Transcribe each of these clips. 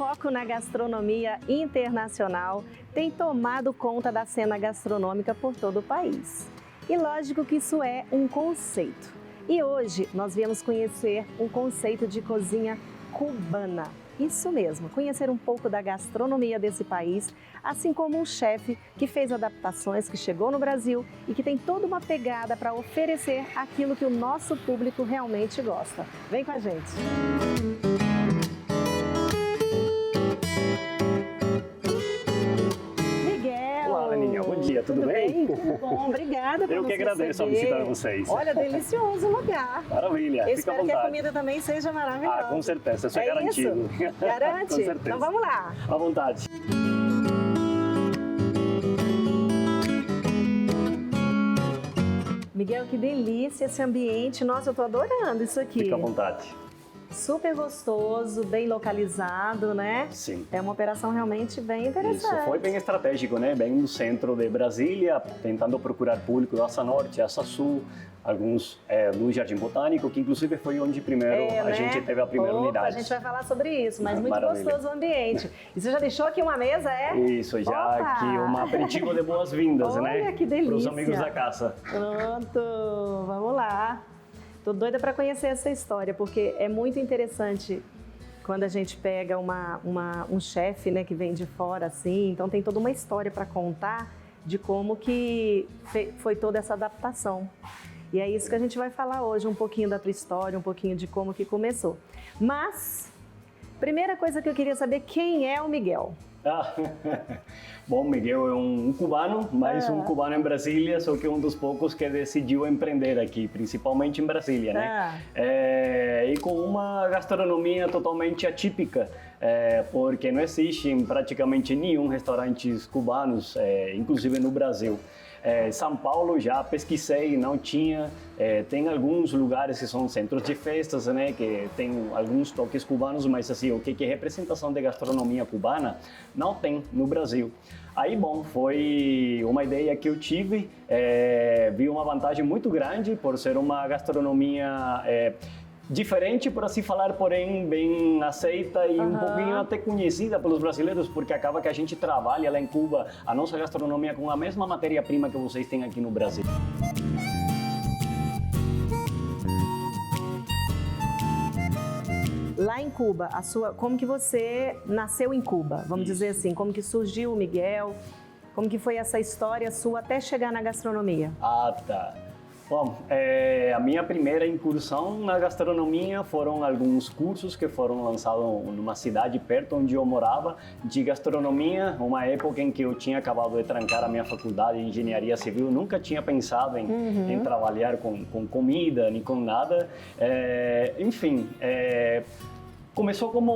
foco na gastronomia internacional tem tomado conta da cena gastronômica por todo o país. E lógico que isso é um conceito. E hoje nós viemos conhecer um conceito de cozinha cubana. Isso mesmo, conhecer um pouco da gastronomia desse país, assim como um chefe que fez adaptações, que chegou no Brasil e que tem toda uma pegada para oferecer aquilo que o nosso público realmente gosta. Vem com a gente! Olá, Aninha, bom dia, tudo bem? Tudo bom, obrigada por Eu nos que agradeço receber. a visita de vocês. Olha, delicioso lugar. Maravilha, Eu fica à espero que a vontade. comida também seja maravilhosa. Ah, com certeza, isso é garantido. Isso? Garante? Com certeza. Então vamos lá. À vontade. Miguel, que delícia esse ambiente. Nossa, eu tô adorando isso aqui. Fica à vontade. Super gostoso, bem localizado, né? Sim. É uma operação realmente bem interessante. Isso, foi bem estratégico, né? Bem no centro de Brasília, tentando procurar público da Asa Norte, Asa Sul, alguns no Jardim Botânico, que inclusive foi onde primeiro a gente teve a primeira unidade. A gente vai falar sobre isso, mas muito Maravilha. gostoso o ambiente. E você já deixou aqui uma mesa, é? Isso, já Opa! aqui um aperitivo de boas-vindas, né? Olha que delícia. Para os amigos da casa. Pronto, vamos lá. Tô doida para conhecer essa história, porque é muito interessante quando a gente pega um chefe, né, que vem de fora, assim, então tem toda uma história para contar de como que foi toda essa adaptação. E é isso que a gente vai falar hoje, um pouquinho da tua história, um pouquinho de como que começou. Mas, primeira coisa que eu queria saber, quem é o Miguel? Ah, bom, Miguel é um cubano, mais um cubano em Brasília, só que um dos poucos que decidiu empreender aqui, principalmente em Brasília, né? E com uma gastronomia totalmente atípica, porque não existem praticamente nenhum restaurantes cubanos, inclusive no Brasil. São Paulo já pesquisei, não tinha. Tem alguns lugares que são centros de festas, né, que tem alguns toques cubanos, mas assim, o que é representação de gastronomia cubana não tem no Brasil. Aí, bom, foi uma ideia que eu tive, vi uma vantagem muito grande por ser uma gastronomia diferente, por assim falar, porém bem aceita e um pouquinho até conhecida pelos brasileiros, porque acaba que a gente trabalha lá em Cuba a nossa gastronomia com a mesma matéria-prima que vocês têm aqui no Brasil. Lá em Cuba, como que você nasceu em Cuba? Vamos dizer assim, como que surgiu o Miguel? Como que foi essa história sua até chegar na gastronomia? Ah, tá. Bom, a minha primeira incursão na gastronomia foram alguns cursos que foram lançados numa cidade perto onde eu morava, de gastronomia, uma época em que eu tinha acabado de trancar a minha faculdade de engenharia civil, nunca tinha pensado em trabalhar com comida, nem com nada. Enfim, começou como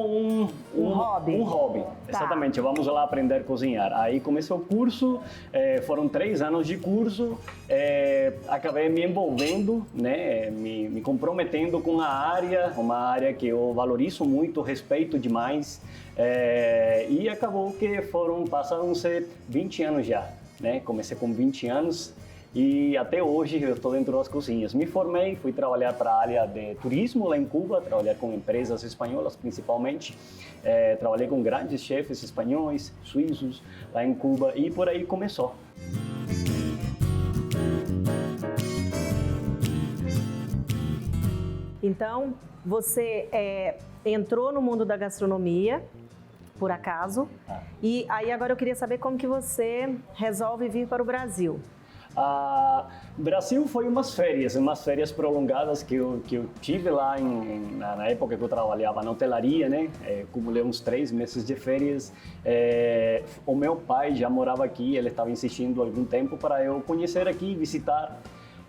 um hobby. Um hobby, exatamente. Vamos lá aprender a cozinhar. Aí começou o curso, foram 3 anos de curso, acabei me envolvendo, né, me comprometendo com a área, uma área que eu valorizo muito, respeito demais, e acabou que passaram-se 20 anos já, né? Comecei com 20 anos. E até hoje eu estou dentro das cozinhas. Me formei, fui trabalhar para a área de turismo lá em Cuba, trabalhar com empresas espanholas principalmente. Trabalhei com grandes chefes espanhóis, suíços lá em Cuba e por aí começou. Então, você entrou no mundo da gastronomia, por acaso, e aí agora eu queria saber como que você resolve vir para o Brasil. Brasil foi umas férias prolongadas que eu tive lá na época que eu trabalhava na hotelaria, né? Acumulei uns 3 meses de férias. O meu pai já morava aqui, ele estava insistindo há algum tempo para eu conhecer aqui, visitar.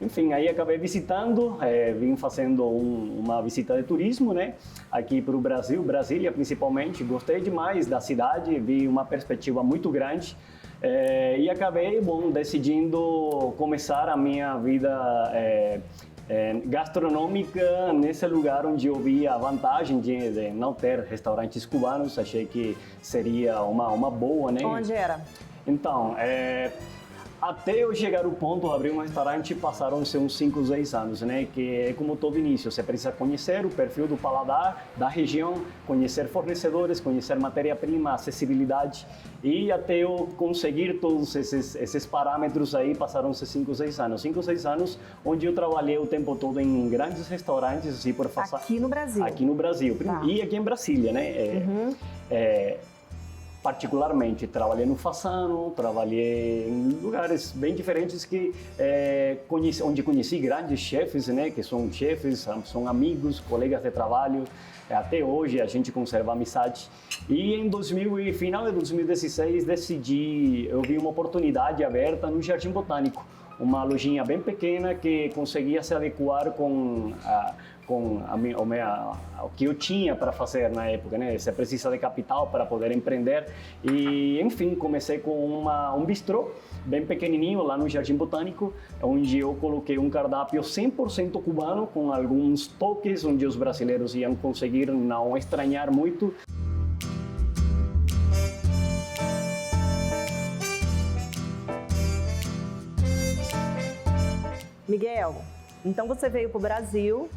Enfim, aí acabei visitando, vim fazendo uma visita de turismo, né? Aqui para o Brasil, Brasília principalmente. Gostei demais da cidade, vi uma perspectiva muito grande. E acabei, decidindo começar a minha vida gastronômica nesse lugar onde eu vi a vantagem de não ter restaurantes cubanos. Achei que seria uma boa, né? Onde era? Então, Até eu chegar ao ponto de abrir um restaurante, passaram-se uns 5, 6 anos, né? Que é como todo início, você precisa conhecer o perfil do paladar da região, conhecer fornecedores, conhecer matéria-prima, acessibilidade, e até eu conseguir todos esses parâmetros aí, passaram-se 5, 6 anos. 5, 6 anos onde eu trabalhei o tempo todo em grandes restaurantes, assim, por passar... Aqui no Brasil? Aqui no Brasil, tá. E aqui em Brasília, né? Particularmente, trabalhei no Fasano, trabalhei em lugares bem diferentes onde conheci grandes chefes, né, que são chefes, são amigos, colegas de trabalho. Até hoje a gente conserva amizade. E em final de 2016 eu vi uma oportunidade aberta no Jardim Botânico, uma lojinha bem pequena que conseguia se adequar com o que eu tinha para fazer na época, né? Você precisa de capital para poder empreender. E, enfim, comecei com um bistrô bem pequenininho lá no Jardim Botânico, onde eu coloquei um cardápio 100% cubano, com alguns toques onde os brasileiros iam conseguir não estranhar muito. Miguel, então você veio para o Brasil,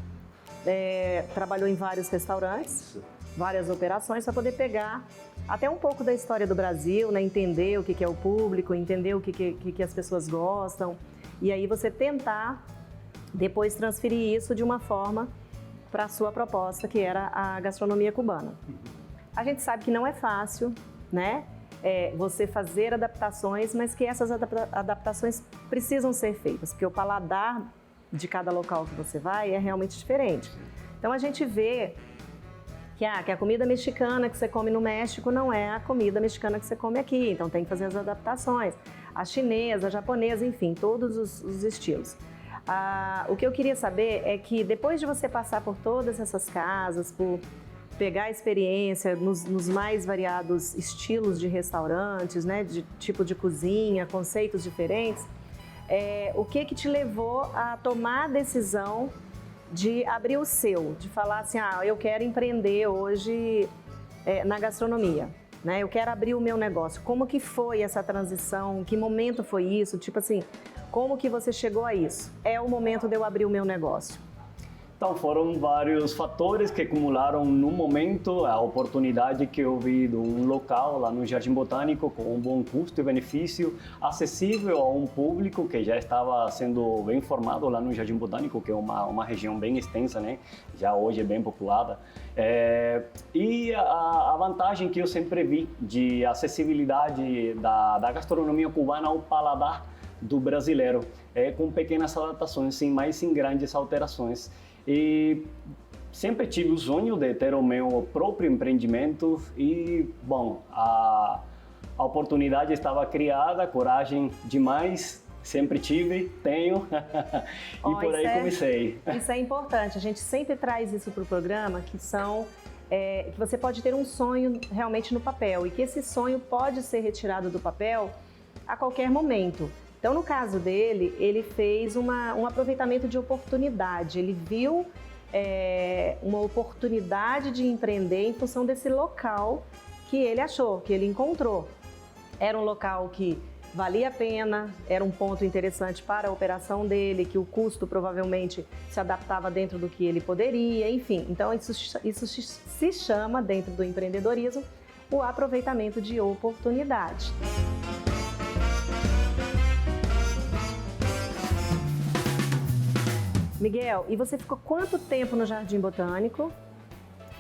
trabalhou em vários restaurantes, várias operações, para poder pegar até um pouco da história do Brasil, né? Entender o que é o público, entender o que as pessoas gostam, e aí você tentar depois transferir isso de uma forma para a sua proposta, que era a gastronomia cubana. A gente sabe que não é fácil, né? Você fazer adaptações, mas que essas adaptações precisam ser feitas, porque o paladar de cada local que você vai é realmente diferente. Então a gente vê que a comida mexicana que você come no México não é a comida mexicana que você come aqui, então tem que fazer as adaptações. A chinesa, a japonesa, enfim, todos os estilos. O que eu queria saber é que depois de você passar por todas essas casas, por pegar a experiência nos mais variados estilos de restaurantes, né, de tipo de cozinha, conceitos diferentes, o que te levou a tomar a decisão de abrir o seu, de falar assim, eu quero empreender hoje na gastronomia, né? Eu quero abrir o meu negócio. Como que foi essa transição? Que momento foi isso? Tipo assim, como que você chegou a isso? É o momento de eu abrir o meu negócio. Então, foram vários fatores que acumularam no momento a oportunidade que eu vi de um local lá no Jardim Botânico com um bom custo e benefício, acessível a um público que já estava sendo bem formado lá no Jardim Botânico, que é uma região bem extensa, né? Já hoje é bem populada. E a vantagem que eu sempre vi de acessibilidade da gastronomia cubana ao paladar do brasileiro, com pequenas adaptações, sim, mas sem grandes alterações. E sempre tive o sonho de ter o meu próprio empreendimento e, bom, a oportunidade estava criada, coragem demais, sempre tive, tenho, e por aí comecei. Isso é importante, a gente sempre traz isso para o programa, que você pode ter um sonho realmente no papel e que esse sonho pode ser retirado do papel a qualquer momento. Então, no caso dele, ele fez um aproveitamento de oportunidade. Ele viu uma oportunidade de empreender em função desse local que ele achou, que ele encontrou. Era um local que valia a pena, era um ponto interessante para a operação dele, que o custo provavelmente se adaptava dentro do que ele poderia, enfim. Então, isso se chama, dentro do empreendedorismo, o aproveitamento de oportunidade. Miguel, e você ficou quanto tempo no Jardim Botânico?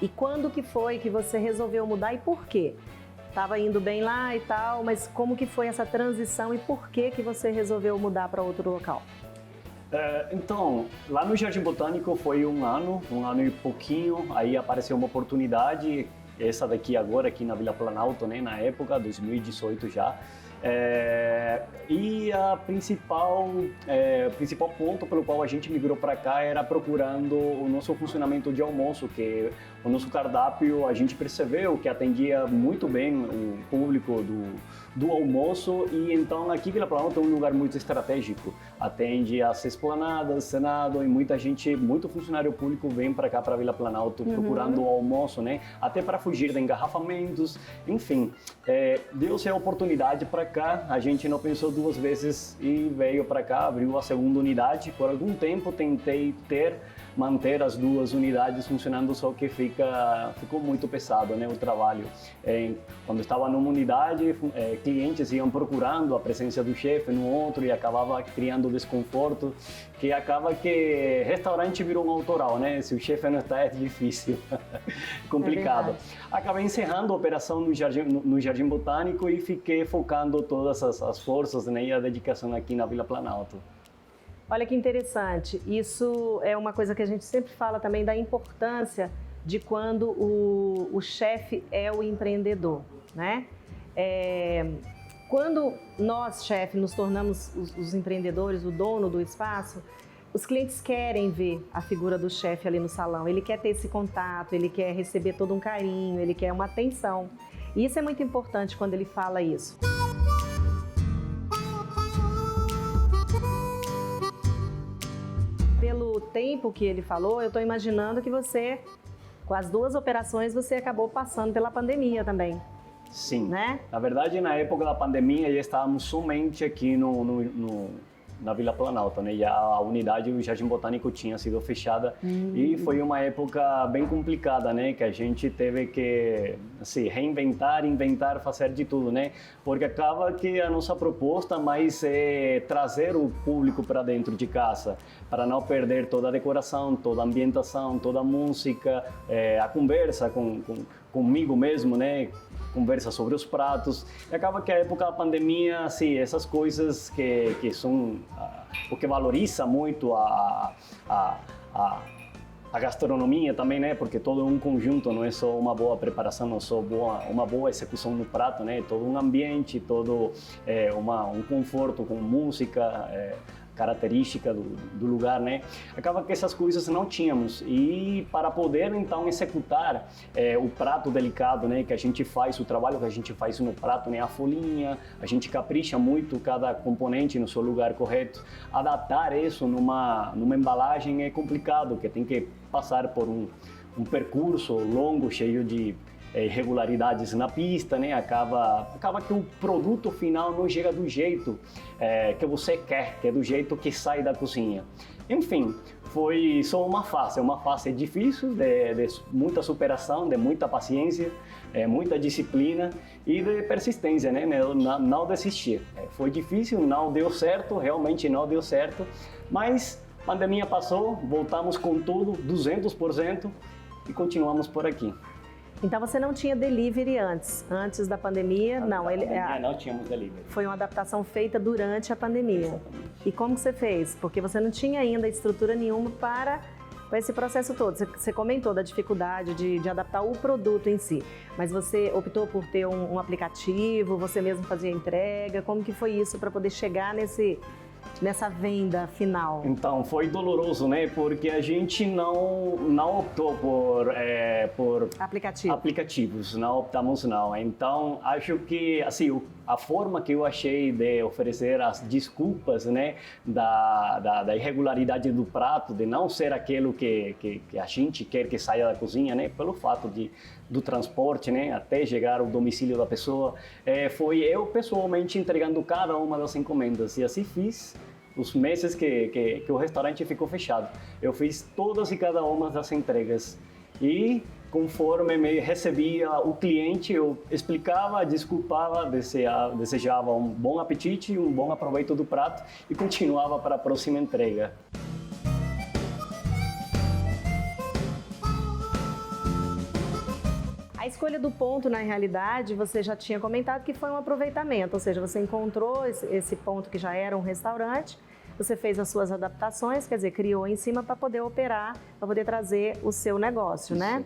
E quando que foi que você resolveu mudar e por quê? Estava indo bem lá e tal, mas como que foi essa transição e por que que você resolveu mudar para outro local? Então, lá no Jardim Botânico foi um ano e pouquinho, aí apareceu uma oportunidade, essa daqui agora, aqui na Vila Planalto, né, na época, 2018 já. E o principal ponto pelo qual a gente migrou para cá era procurando o nosso funcionamento de almoço, que o nosso cardápio a gente percebeu que atendia muito bem o público do almoço, e então aqui Vila Planalto é um lugar muito estratégico. atende as esplanadas, Senado, e muita gente, muito funcionário público vem para cá, para Vila Planalto, procurando o almoço, né? Até para fugir de engarrafamentos, enfim. Deu-se a oportunidade para cá, a gente não pensou duas vezes e veio para cá, abriu a segunda unidade. Por algum tempo tentei manter as duas unidades funcionando, só que ficou muito pesado, né, o trabalho. Quando estava numa unidade, clientes iam procurando a presença do chefe no outro e acabava criando desconforto, que acaba que restaurante virou um autoral, né? Se o chefe não está, é difícil, complicado. Acabei encerrando a operação no Jardim Botânico e fiquei focando todas as forças, né, e a dedicação aqui na Vila Planalto. Olha que interessante, isso é uma coisa que a gente sempre fala também da importância de quando o chefe é o empreendedor, né? Quando nós, chefe, nos tornamos os empreendedores, o dono do espaço, os clientes querem ver a figura do chefe ali no salão, ele quer ter esse contato, ele quer receber todo um carinho, ele quer uma atenção. E isso é muito importante quando ele fala isso. Pelo tempo que ele falou, eu estou imaginando que você, com as duas operações, você acabou passando pela pandemia também. Sim. Né? Na verdade, na época da pandemia, já estávamos somente aqui na Vila Planalto, né? E a unidade do Jardim Botânico tinha sido fechada e foi uma época bem complicada, né? Que a gente teve que assim, reinventar, inventar, fazer de tudo, né? Porque acaba que a nossa proposta mais é trazer o público para dentro de casa, para não perder toda a decoração, toda a ambientação, toda a música, a conversa comigo mesmo, né? Conversa sobre os pratos. E acaba que a época da pandemia, assim, essas coisas que são o que valoriza muito a gastronomia também, né? Porque todo um conjunto, não é só uma boa preparação, não é só uma boa execução no prato, né? Todo um ambiente, todo um conforto com música, característica do lugar, né? Acaba que essas coisas não tínhamos e para poder então executar o prato delicado, né? Que a gente faz, o trabalho que a gente faz no prato, né? A folhinha, a gente capricha muito cada componente no seu lugar correto. Adaptar isso numa embalagem é complicado, que tem que passar por um percurso longo, cheio de irregularidades na pista, né? Acaba que o produto final não chega do jeito que você quer, que é do jeito que sai da cozinha. Enfim, foi só uma fase difícil, de muita superação, de muita paciência, muita disciplina e de persistência, né? Não desistir. Foi difícil, não deu certo, realmente não deu certo, mas a pandemia passou, voltamos com tudo, 200% e continuamos por aqui. Então você não tinha delivery antes da pandemia? Não, não tínhamos delivery. Foi uma adaptação feita durante a pandemia. Exatamente. E como que você fez? Porque você não tinha ainda estrutura nenhuma para esse processo todo. Você comentou da dificuldade de adaptar o produto em si, mas você optou por ter um aplicativo, você mesmo fazia entrega, como que foi isso para poder chegar nessa venda final? Então, foi doloroso, né? Porque a gente não optou por aplicativos, não optamos não. Então, acho que, assim, a forma que eu achei de oferecer as desculpas, né, da irregularidade do prato, de não ser aquilo que a gente quer que saia da cozinha, né, pelo fato do transporte, né, até chegar ao domicílio da pessoa, foi eu pessoalmente entregando cada uma das encomendas e assim fiz os meses que o restaurante ficou fechado. Eu fiz todas e cada uma das entregas e conforme me recebia o cliente, eu explicava, desculpava, desejava um bom apetite, um bom aproveito do prato e continuava para a próxima entrega. A escolha do ponto, na realidade, você já tinha comentado que foi um aproveitamento, ou seja, você encontrou esse ponto que já era um restaurante, você fez as suas adaptações, quer dizer, criou em cima para poder operar, para poder trazer o seu negócio, isso, né?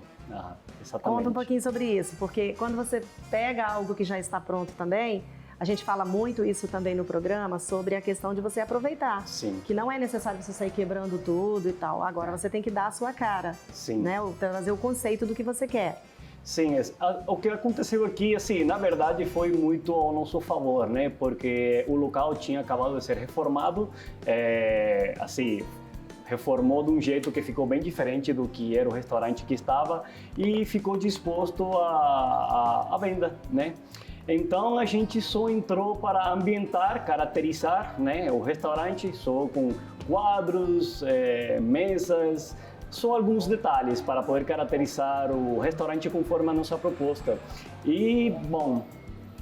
Exatamente. Conta um pouquinho sobre isso, porque quando você pega algo que já está pronto também, a gente fala muito isso também no programa, sobre a questão de você aproveitar. Sim. Que não é necessário você sair quebrando tudo e tal. Agora você tem que dar a sua cara, sim, né? Trazer o conceito do que você quer. Sim, o que aconteceu aqui, assim, na verdade foi muito ao nosso favor, né? Porque o local tinha acabado de ser reformado, assim, reformou de um jeito que ficou bem diferente do que era o restaurante que estava e ficou disposto à venda, né? Então a gente só entrou para ambientar, caracterizar, né, o restaurante, só com quadros, mesas, só alguns detalhes para poder caracterizar o restaurante conforme a nossa proposta. E, bom,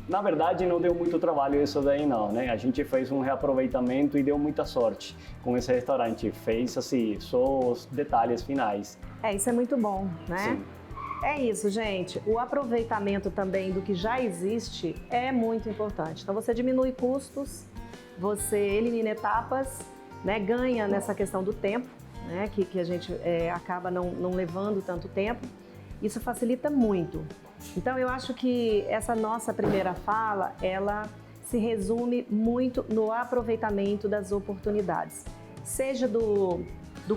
na verdade não deu muito trabalho isso daí não, né? A gente fez um reaproveitamento e deu muita sorte com esse restaurante. Fez, assim, só os detalhes finais. Isso é muito bom, né? Sim. É isso, gente. O aproveitamento também do que já existe é muito importante. Então, você diminui custos, você elimina etapas, né? Ganha nessa questão do tempo, né? Que a gente acaba não levando tanto tempo. Isso facilita muito. Então, eu acho que essa nossa primeira fala, ela se resume muito no aproveitamento das oportunidades. Seja do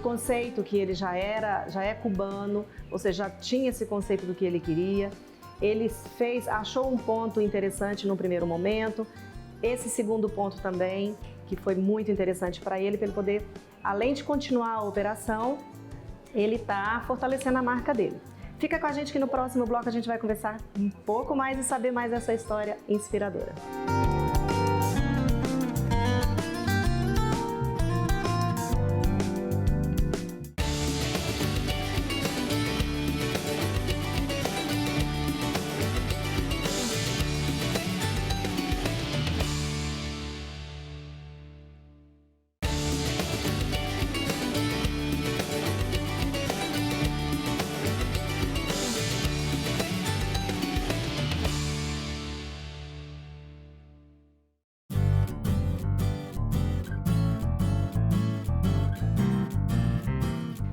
conceito que ele já é cubano, ou seja, já tinha esse conceito do que ele queria. Ele achou um ponto interessante no primeiro momento, esse segundo ponto também, que foi muito interessante para ele poder, além de continuar a operação, ele está fortalecendo a marca dele. Fica com a gente que no próximo bloco a gente vai conversar um pouco mais e saber mais dessa história inspiradora.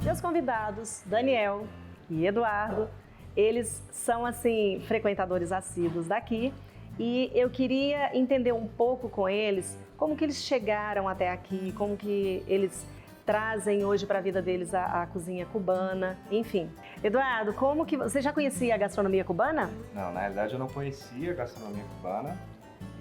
Meus convidados, Daniel e Eduardo, eles são, assim, frequentadores assíduos daqui e eu queria entender um pouco com eles como que eles chegaram até aqui, como que eles trazem hoje para a vida deles a cozinha cubana, enfim. Eduardo, como que você já conhecia a gastronomia cubana? Não, na realidade eu não conhecia a gastronomia cubana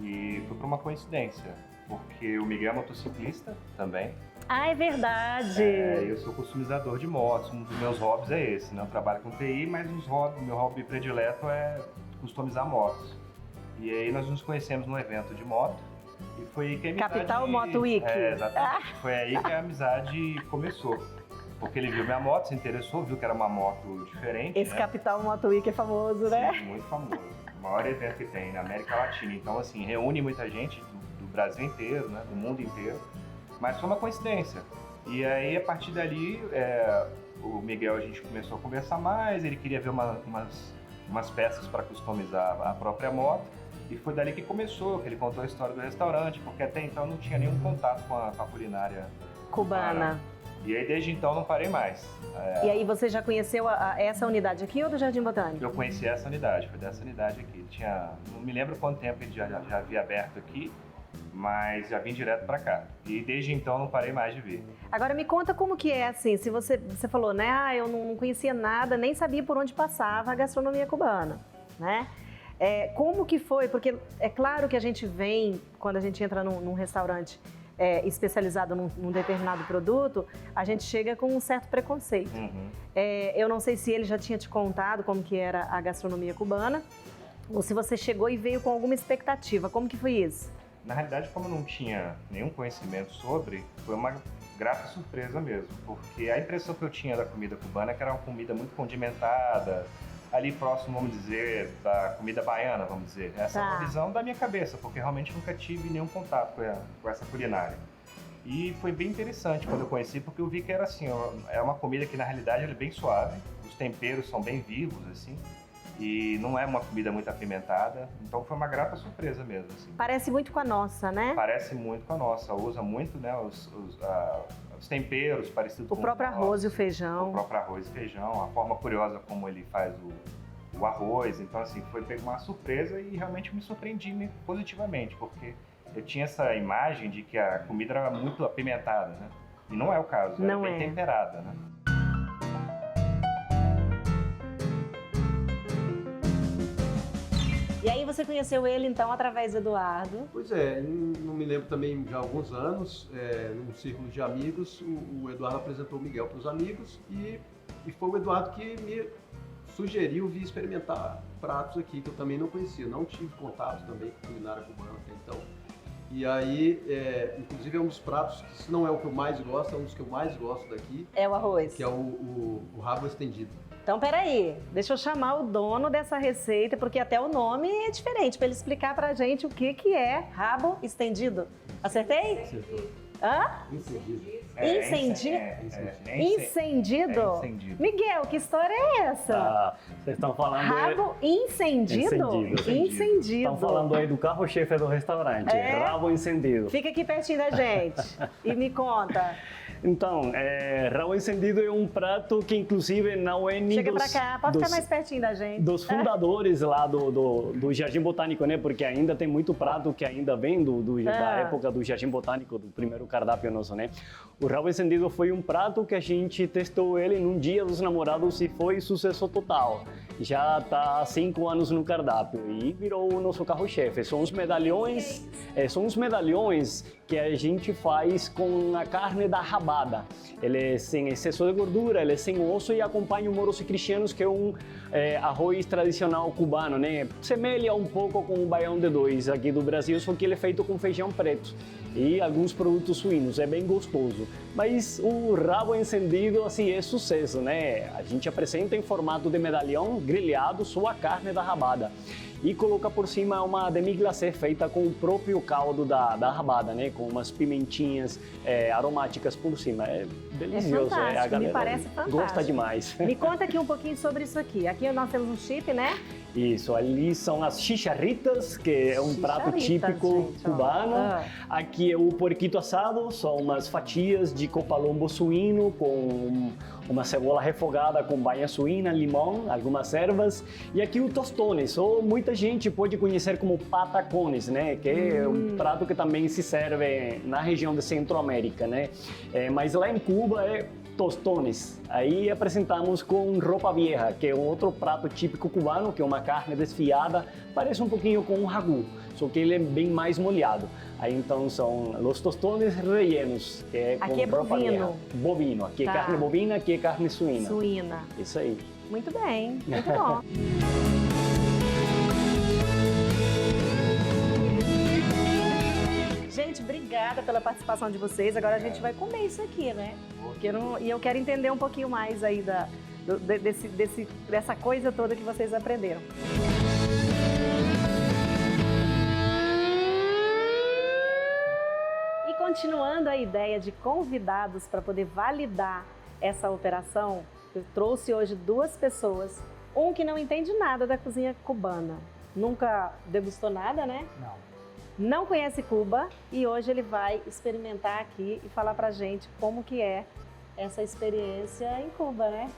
e foi por uma coincidência, porque o Miguel é motociclista também. Ah, é verdade! Eu sou customizador de motos, um dos meus hobbies é esse, né? Eu trabalho com TI, mas meu hobby predileto é customizar motos. E aí nós nos conhecemos num evento de moto e foi aí que a amizade... Capital Moto Week! Exatamente. Foi aí que a amizade começou. Porque ele viu minha moto, se interessou, viu que era uma moto diferente. Esse, né? Capital Moto Week é famoso, Sim, né? Muito famoso. O maior evento que tem na América Latina. Então, assim, reúne muita gente do Brasil inteiro, né? Do mundo inteiro. Mas foi uma coincidência. E aí, a partir dali, o Miguel, a gente começou a conversar mais, ele queria ver umas peças para customizar a própria moto. E foi dali que começou, que ele contou a história do restaurante, porque até então não tinha nenhum contato com a culinária cubana. E aí, desde então, não parei mais. E aí, você já conheceu essa unidade aqui ou do Jardim Botânico? Eu conheci essa unidade, foi dessa unidade aqui. Não me lembro quanto tempo ele já havia aberto aqui, mas já vim direto para cá. E desde então não parei mais de vir. Agora me conta como que é assim, se você falou, né, eu não conhecia nada, nem sabia por onde passava a gastronomia cubana, né? Como que foi? Porque é claro que a gente vem, quando a gente entra num restaurante especializado num determinado produto, a gente chega com um certo preconceito. Uhum. Eu não sei se ele já tinha te contado como que era a gastronomia cubana, ou se você chegou e veio com alguma expectativa. Como que foi isso? Na realidade, como eu não tinha nenhum conhecimento sobre, foi uma grata surpresa mesmo, porque a impressão que eu tinha da comida cubana é que era uma comida muito condimentada, ali próximo, vamos dizer, da comida baiana, vamos dizer. Essa é uma visão da minha cabeça, porque realmente nunca tive nenhum contato com essa culinária. E foi bem interessante quando eu conheci, porque eu vi que era assim, é uma comida que na realidade ela é bem suave, os temperos são bem vivos, assim, e não é uma comida muito apimentada, então foi uma grata surpresa mesmo. Assim. Parece muito com a nossa, né? Parece muito com a nossa, usa muito, né, os temperos parecidos com o próprio arroz e o feijão. O próprio arroz e feijão, a forma curiosa como ele faz o arroz, então assim, foi uma surpresa e realmente me surpreendi positivamente, porque eu tinha essa imagem de que a comida era muito apimentada, né? E não é o caso, ela é bem temperada, né? E aí você conheceu ele, então, através do Eduardo? Pois é, não me lembro também, já há alguns anos, num círculo de amigos, o Eduardo apresentou o Miguel para os amigos e foi o Eduardo que me sugeriu vir experimentar pratos aqui, que eu também não conhecia, não tive contato também com culinária cubana até então. E aí, inclusive é um dos pratos que, se não é o que eu mais gosto, é um dos que eu mais gosto daqui. É o arroz. Que é o rabo estendido. Então, peraí, deixa eu chamar o dono dessa receita, porque até o nome é diferente, para ele explicar pra gente o que é rabo estendido. Acertei? Acertou. Hã? Encendido. Incendido? Miguel, que história é essa? Vocês estão falando... Rabo incendido? Incendido. Estão falando aí do carro-chefe do restaurante, rabo encendido. Fica aqui pertinho da gente e me conta. Então, rabo encendido é um prato que, inclusive, não é nem Chega pra cá, pode ficar mais pertinho da gente. Dos fundadores lá do Jardim Botânico, né? Porque ainda tem muito prato que ainda vem da época do Jardim Botânico, do primeiro cardápio nosso, né? O rabo encendido foi um prato que a gente testou ele num dia dos namorados e foi sucesso total. Já está há 5 anos no cardápio e virou o nosso carro-chefe. São os medalhões que a gente faz com a carne da rabada. Ele é sem excesso de gordura, ele é sem osso e acompanha o moros e cristianos, que é um arroz tradicional cubano, né? Semelha um pouco com o baião de dois aqui do Brasil, só que ele é feito com feijão preto e alguns produtos suínos, é bem gostoso. Mas o rabo encendido, assim, é sucesso, né? A gente apresenta em formato de medalhão grelhado, só a carne da rabada. E coloca por cima uma demi-glacê feita com o próprio caldo da rabada, né? Com umas pimentinhas aromáticas por cima. É delicioso. É fantástico, a galera me parece fantástico. gosta demais. Me conta aqui um pouquinho sobre isso aqui. Aqui nós temos um chip, né? Isso, ali são as chicharritas, que é um prato típico cubano. Aqui é o porquito assado, são umas fatias de copalombo suíno com uma cebola refogada com banha suína, limão, algumas ervas. E aqui o tostones, ou muita gente pode conhecer como patacones, né? Que é um prato que também se serve na região de Centro-América, né? Mas lá em Cuba é tostones. Aí apresentamos com ropa vieja, que é um outro prato típico cubano, que é uma carne desfiada, parece um pouquinho com um ragu, só que ele é bem mais molhado. Aí então são os tostones rellenos, que é com aqui é ropa bovino. vieja. Bovino, aqui é carne bovina, aqui é carne suína. Suína. Isso aí. Muito bem, muito bom. Gente, obrigada pela participação de vocês. Agora a gente vai comer isso aqui, né? E eu quero entender um pouquinho mais aí dessa coisa toda que vocês aprenderam. E continuando a ideia de convidados para poder validar essa operação, eu trouxe hoje 2 pessoas. Um que não entende nada da cozinha cubana. Nunca degustou nada, né? Não conhece Cuba e hoje ele vai experimentar aqui e falar pra gente como que é essa experiência em Cuba, né?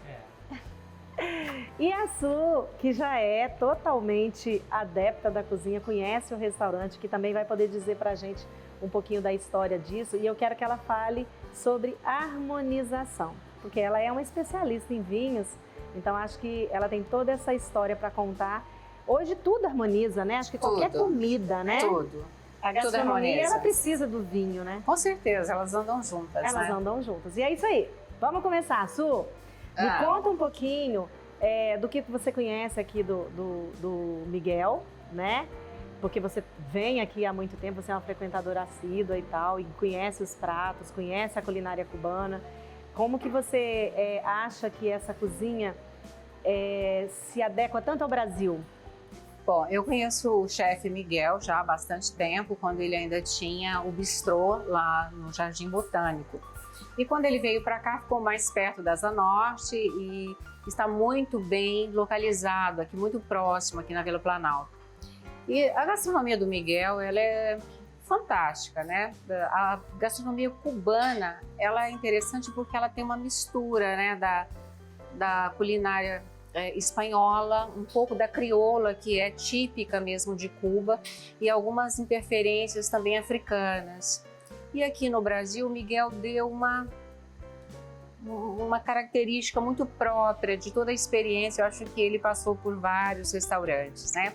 E a Su, que já é totalmente adepta da cozinha, conhece o restaurante, que também vai poder dizer pra gente um pouquinho da história disso, e eu quero que ela fale sobre harmonização, porque ela é uma especialista em vinhos, então acho que ela tem toda essa história para contar. Hoje tudo harmoniza, né? Acho que qualquer comida, né? Tudo. A gastronomia, ela precisa do vinho, né? Com certeza, elas andam juntas, Elas andam juntas. E é isso aí. Vamos começar, Su? Me conta um pouquinho do que você conhece aqui do Miguel, né? Porque você vem aqui há muito tempo, você é uma frequentadora assídua e tal, e conhece os pratos, conhece a culinária cubana. Como que você acha que essa cozinha se adequa tanto ao Brasil? Bom, eu conheço o chefe Miguel já há bastante tempo, quando ele ainda tinha o bistrô lá no Jardim Botânico. E quando ele veio para cá, ficou mais perto da Asa Norte e está muito bem localizado, aqui muito próximo, aqui na Vila Planalto. E a gastronomia do Miguel, ela é fantástica, né? A gastronomia cubana, ela é interessante porque ela tem uma mistura, né, da culinária espanhola, um pouco da crioula, que é típica mesmo de Cuba, e algumas interferências também africanas. E aqui no Brasil, o Miguel deu uma característica muito própria de toda a experiência. Eu acho que ele passou por vários restaurantes, né?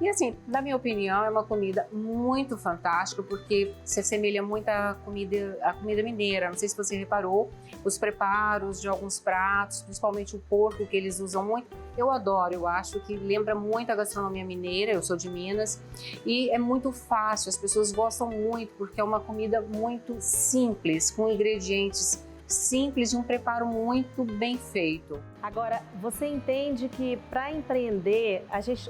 E assim, na minha opinião, é uma comida muito fantástica, porque se assemelha muito à comida mineira. Não sei se você reparou, os preparos de alguns pratos, principalmente o porco que eles usam muito. Eu adoro, eu acho que lembra muito a gastronomia mineira, eu sou de Minas, e é muito fácil, as pessoas gostam muito, porque é uma comida muito simples, com ingredientes simples, de um preparo muito bem feito. Agora, você entende que para empreender,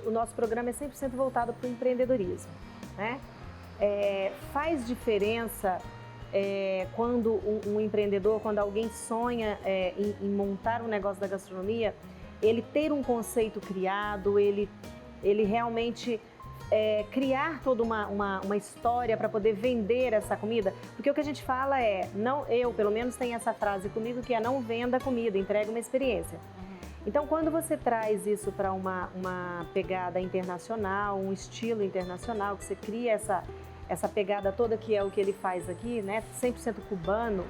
o nosso programa é 100% voltado para o empreendedorismo, né? Faz diferença quando um empreendedor, quando alguém sonha em montar um negócio da gastronomia, ele ter um conceito criado, ele realmente criar toda uma história para poder vender essa comida, porque o que a gente fala eu pelo menos tenho essa frase comigo, que é não venda comida, entrega uma experiência. Então, quando você traz isso para uma pegada internacional, um estilo internacional, que você cria essa pegada toda, que é o que ele faz aqui, né, 100% cubano,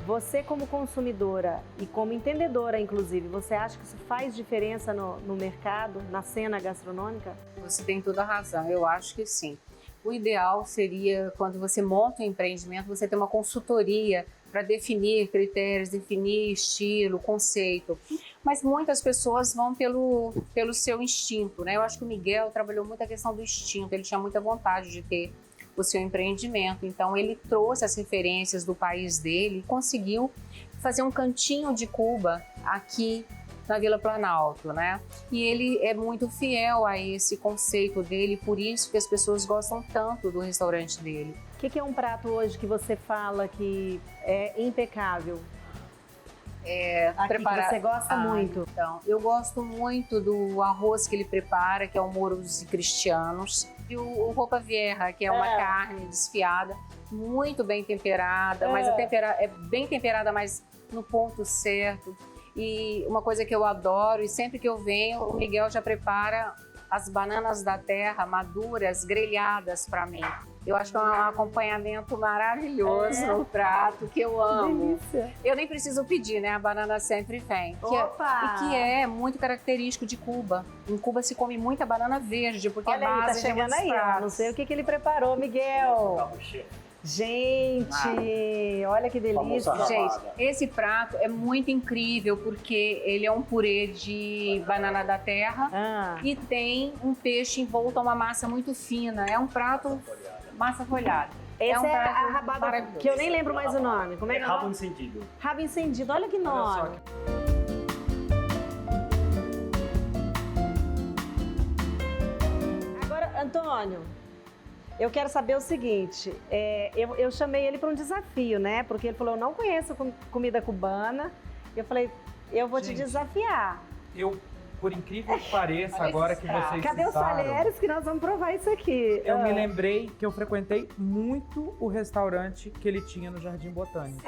você como consumidora e como entendedora, inclusive, você acha que isso faz diferença no mercado, na cena gastronômica? Você tem toda a razão, eu acho que sim. O ideal seria, quando você monta um empreendimento, você ter uma consultoria para definir critérios, definir estilo, conceito. Mas muitas pessoas vão pelo seu instinto, né? Eu acho que o Miguel trabalhou muito a questão do instinto, ele tinha muita vontade de ter o seu empreendimento, então ele trouxe as referências do país dele e conseguiu fazer um cantinho de Cuba aqui na Vila Planalto, né? E ele é muito fiel a esse conceito dele, por isso que as pessoas gostam tanto do restaurante dele. O que é um prato hoje que você fala que é impecável? Que você gosta muito. Então, eu gosto muito do arroz que ele prepara, que é o Moros e Cristianos, e o Roupa Vieja, que é uma carne desfiada, muito bem temperada, mas é bem temperada, mas no ponto certo. E uma coisa que eu adoro, e sempre que eu venho, o Miguel já prepara as bananas da terra maduras, grelhadas para mim. Eu acho que é um acompanhamento maravilhoso no prato, que eu amo. Delícia. Eu nem preciso pedir, né? A banana sempre vem. Que é muito característico de Cuba. Em Cuba se come muita banana verde, porque olha é base aí, tá de chegando aí, ó. Não sei o que ele preparou, Miguel. Gente, olha que delícia. Gente, esse prato é muito incrível, porque ele é um purê de banana da terra e tem um peixe envolto a uma massa muito fina. É um prato massa folhada. Essa é a rabada, que eu nem lembro mais o nome. Como é que é? Rabo encendido. Rabo encendido, olha que nome. Agora, Antônio, eu quero saber o seguinte, eu chamei ele para um desafio, né? Porque ele falou, eu não conheço comida cubana. Eu falei, eu vou te desafiar. Por incrível que pareça, agora que vocês Cadê os talheres que nós vamos provar isso aqui? Eu me lembrei que eu frequentei muito o restaurante que ele tinha no Jardim Botânico.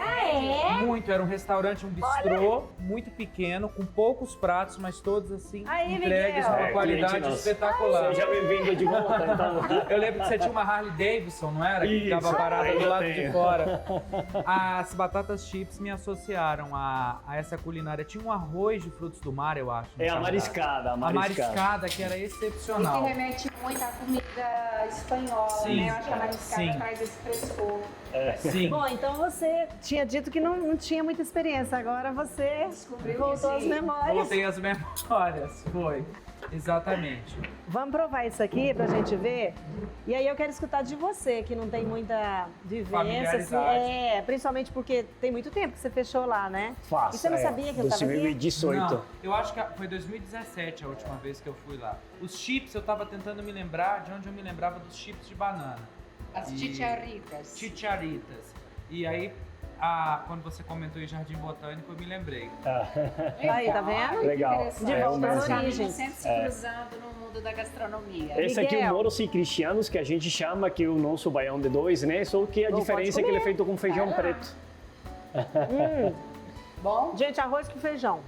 Muito, era um restaurante, um bistrô, muito pequeno, com poucos pratos, mas todos assim, entregues com uma qualidade espetacular. Seja bem-vindo de volta, então. Eu lembro que você tinha uma Harley Davidson, não era? Que ficava parada do lado de fora. As batatas chips me associaram a essa culinária. Tinha um arroz de frutos do mar, eu acho. A mariscada, que era excepcional. E que remete muito à comida espanhola, né? Eu acho que a mariscada traz esse frescor. Sim. Bom, então você tinha dito que não tinha muita experiência, agora você voltou às memórias. Voltei às memórias, foi. Exatamente. Vamos provar isso aqui pra gente ver? E aí eu quero escutar de você, que não tem muita vivência, assim, principalmente porque tem muito tempo que você fechou lá, né? Fácil. E você não sabia que eu estava aqui? 2018. Não, eu acho que foi 2017 a última vez que eu fui lá. Os chips, eu tava tentando me lembrar de onde eu me lembrava dos chips de banana. As chicharitas. Chicharitas. E aí, quando você comentou em Jardim Botânico, eu me lembrei. Aí, tá vendo? Legal. De volta às origens. Sempre se cruzando no mundo da gastronomia. Esse aqui é o Moros e Cristianos, que a gente chama que é o nosso baião de dois, né? Só que a diferença é que ele é feito com feijão preto. Bom? Gente, arroz com feijão.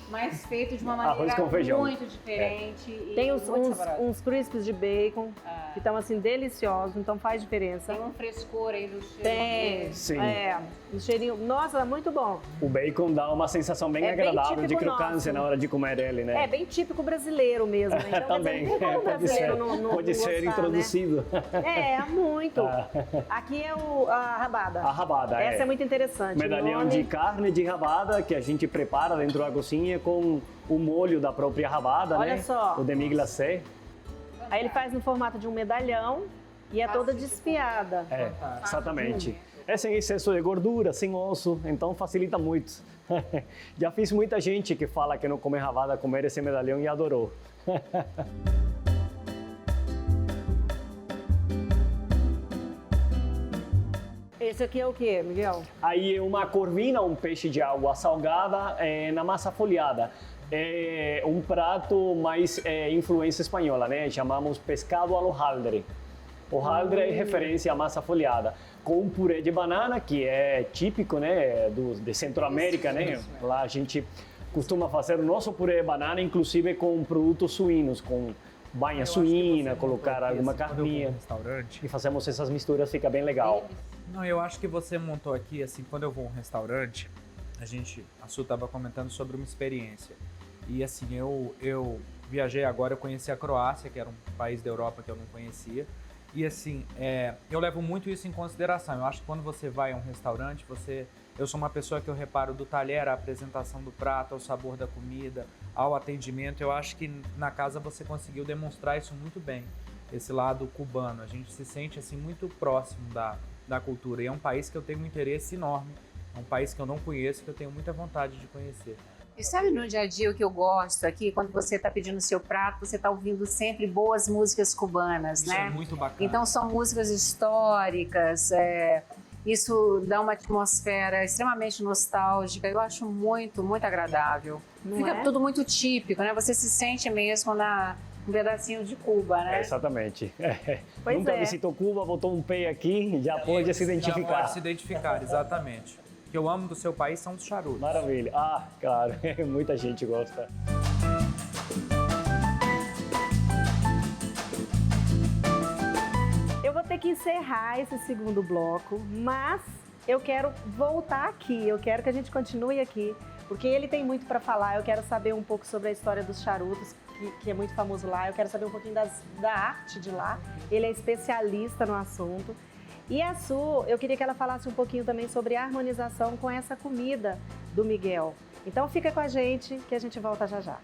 mas feito de uma Arroz com maneira feijão. muito diferente. E Tem muito saboroso. uns crisps de bacon que estão assim deliciosos, então faz diferença. Tem um frescor aí do cheiro. Tem, Sim. um cheirinho, nossa, muito bom. O bacon dá uma sensação bem É bem agradável de típico crocância nosso. na hora de comer ele, né? É bem típico brasileiro mesmo, né? Então, Também, quer dizer, não tem como pode ser, brasileiro não pode ser gostar, introduzido. Né? É, muito. Aqui é a rabada. A rabada, Essa é muito interessante. Medalhão de carne de rabada que a gente prepara dentro da cozinha com o molho da própria rabada, Olha né? só. O demi glacé. Aí ele faz no formato de um medalhão e é toda desfiada. É, exatamente. É sem excesso de gordura, sem osso, então facilita muito. Já fiz muita gente que fala que não come rabada comer esse medalhão e adorou. Esse aqui é o quê, Miguel? Aí é uma corvina, um peixe de água salgada na massa folhada. É um prato mais influência espanhola, né? Chamamos pescado al hojaldre. Hojaldre é referência à massa folhada. Com um purê de banana, que é típico, né, de Centro-América, né? Lá a gente costuma fazer o nosso purê de banana, inclusive com produtos suínos, com banha suína, colocar alguma carninha. Restaurante. E fazemos essas misturas, fica bem legal. Não, eu acho que você montou aqui, assim, quando eu vou a um restaurante, a Su estava comentando sobre uma experiência. E assim, eu viajei agora, eu conheci a Croácia, que era um país da Europa que eu não conhecia. E assim, eu levo muito isso em consideração. Eu acho que quando você vai a um restaurante, eu sou uma pessoa que eu reparo do talher, a apresentação do prato, ao sabor da comida, ao atendimento. Eu acho que na casa você conseguiu demonstrar isso muito bem, esse lado cubano. A gente se sente assim muito próximo da cultura. E é um país que eu tenho um interesse enorme. É um país que eu não conheço, que eu tenho muita vontade de conhecer. E sabe no dia a dia o que eu gosto aqui? Quando você está pedindo o seu prato, você está ouvindo sempre boas músicas cubanas, Isso né? é muito bacana. Então são músicas históricas, isso dá uma atmosfera extremamente nostálgica. Eu acho muito, muito agradável. Não Fica é? tudo muito típico, né? Você se sente mesmo um pedacinho de Cuba, né? Exatamente. Pois Nunca é. visitou Cuba, botou um pé aqui, já pode se Já identificar. pode se identificar, exatamente. O que eu amo do seu país são os charutos. Maravilha. Ah, claro, muita gente gosta. Eu vou ter que encerrar esse segundo bloco, mas eu quero voltar aqui, eu quero que a gente continue aqui, porque ele tem muito para falar. Eu quero saber um pouco sobre a história dos charutos, que é muito famoso lá. Eu quero saber um pouquinho da arte de lá. Ele é especialista no assunto. E a Su, eu queria que ela falasse um pouquinho também sobre a harmonização com essa comida do Miguel. Então fica com a gente, que a gente volta já já.